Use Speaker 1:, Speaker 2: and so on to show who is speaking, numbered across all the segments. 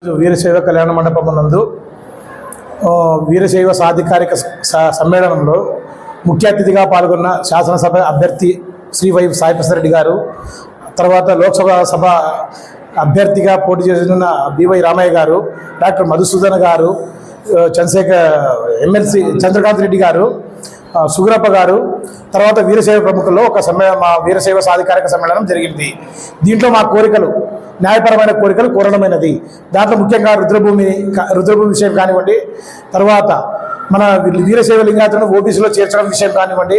Speaker 1: వీరశైవ కళ్యాణ మండపం నందు వీరశైవ సాధికారిక సమ్మేళనంలో ముఖ్య అతిథిగా పాల్గొన్న శాసనసభ అభ్యర్థి శ్రీ వై సాయిప్రసాద్ రెడ్డి గారు, తర్వాత లోక్సభ సభ అభ్యర్థిగా పోటీ చేస్తున్న బివై రామయ్య గారు, డాక్టర్ మధుసూదన్ గారు, చంద్రశేఖర్ ఎమ్మెల్సీ చంద్రకాంత్ రెడ్డి గారు, సుగురప్ప గారు, తర్వాత వీరశైవ ప్రముఖుల్లో ఒక మా వీరశైవ సాధికారిక సమ్మేళనం జరిగింది. దీంట్లో మా కోరికలు న్యాయపరమైన కోరికలు కోరడమైనది. దాంట్లో ముఖ్యంగా రుద్రభూమి విషయం కానివ్వండి, తర్వాత మన వీరశైవ లింగాయతులను ఓబీసీలో చేర్చడం విషయం కానివ్వండి,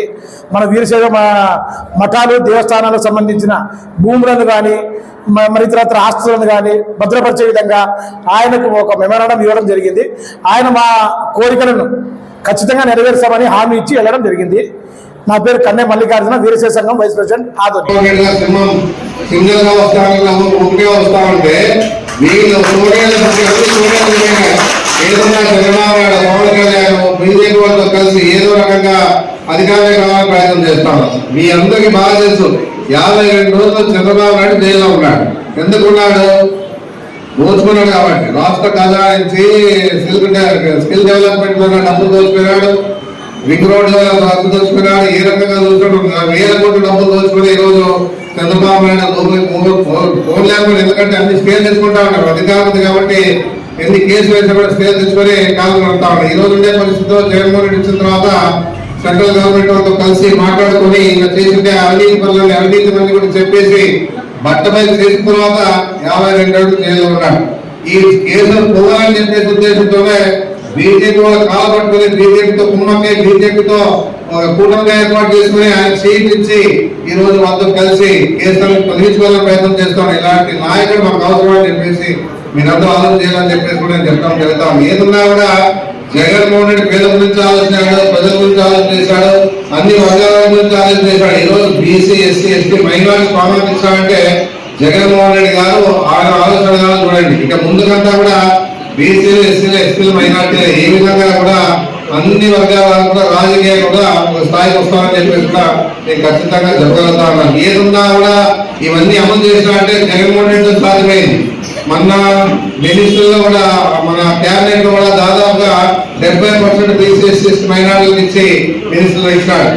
Speaker 1: మన వీరశైవ మఠాలు దేవస్థానాలకు సంబంధించిన భూములను కానీ మరి ఇతరత్ర ఆస్తులను కానీ భద్రపరిచే విధంగా ఆయనకు ఒక మెమరాండం ఇవ్వడం జరిగింది. ఆయన మా కోరికలను ఖచ్చితంగా నెరవేర్చామని హామీ ఇచ్చి వెళ్ళడం జరిగింది. నా పేరు కన్నె మల్లికార్జున, వీరశైవ సంఘం వైస్ ప్రెసిడెంట్ ఆదోని.
Speaker 2: బీజేపీ వాళ్ళతో కలిసి ఏదో రకంగా అధికారంగా రావాలని ప్రయత్నం చేస్తాం. మీ అందరికీ బాగా తెలుసు, 52 రోజులు చంద్రబాబు నాయుడు జైల్లో ఉన్నాడు. ఎందుకున్నాడు? దోచుకున్నాడు కాబట్టి. రాష్ట్ర ఖజానా నుంచి స్కిల్ డెవలప్మెంట్ లో డబ్బులు దోచుకున్నాడు, రింగ్ రోడ్ లో డబ్బులు దోచుకున్నాడు. ఏ రకంగా దోచుకున్నాడు? 1000 కోట్ల డబ్బులు దోచుకుని ఈ రోజు చంద్రబాబు నాయుడు ఫోన్ లేకుండా, ఎందుకంటే అన్ని స్కేల్ తెచ్చుకుంటా ఉన్నారు. అధికారం ఉంది కాబట్టి ఎన్ని కేసులు వేసినా కూడా స్కేల్ తెచ్చుకొని కాలం పడతా ఉన్నారు. ఈ రోజు ఉండే పరిస్థితిలో జగన్మోహన్ రెడ్డి వచ్చిన తర్వాత సెంట్రల్ గవర్నమెంట్ వాళ్ళతో కలిసి మాట్లాడుకుని ఇంకా చేసింటే అవినీతి మంది కూడా చెప్పేసి బట్టపై చేసిన తర్వాత 52 ఏళ్ళు జైల్లో ఉన్నాడు. ఈ కేసులు పోవాలని చెప్పేసి ఉద్దేశంతోనే బీజేపీ వాళ్ళు కాలపట్టుకుని బీజేపీతో కుమ్మకే బీజేపీతో కూటమిగా ఏర్పాటు చేసుకుని ఆయన సీట్ ఇచ్చి ఈ రోజు వాళ్ళతో కలిసి కేసులను తొలగించుకోవాలని ప్రయత్నం చేస్తాం. ఇలాంటి నాయకుడు మాకు అవసరం అని చెప్పేసి మీరందరూ ఆలోచన చేయాలని చెప్పేసి కూడా నేను చెప్పడం జరుగుతాం. ఏదున్నా కూడా జగన్మోహన్ రెడ్డి పేద గురించి ఆలోచించాడు, ప్రజల గురించి ఆలోచన చేశాడు, అన్ని వర్గాల గురించి ఆలోచన చేశాడు. ఈ రోజు బీసీ, ఎస్సీ, ఎస్టీ, మైనారిటీ ప్రాముఖ్యత ఇచ్చాడంటే జగన్మోహన్ రెడ్డి గారు ఆయన ఆలోచన విధానం చూడండి. ఇక ముందుకంతా కూడా బీసీలు, ఎస్సీలు, ఎస్టీలు, మైనారిటీలు ఏ విధంగా కూడా అన్ని వర్గాల కూడా రాజకీయాలు కూడా ఒక స్థాయికి వస్తామని చెప్పేసి కూడా నేను ఖచ్చితంగా చెప్పగలుగుతా ఉన్నాను. ఏదున్నా కూడా ఇవన్నీ అమలు చేసినారంటే జగన్మోహన్ రెడ్డితో సాధ్యమైంది. మొన్న మినిస్టర్లో కూడా మన క్యాబినెట్ లో కూడా దాదాపుగా 70% బీసీ, ఎస్సీ, మైనారిటీలకు ఇచ్చి మినిస్టర్లు ఇచ్చినాడు.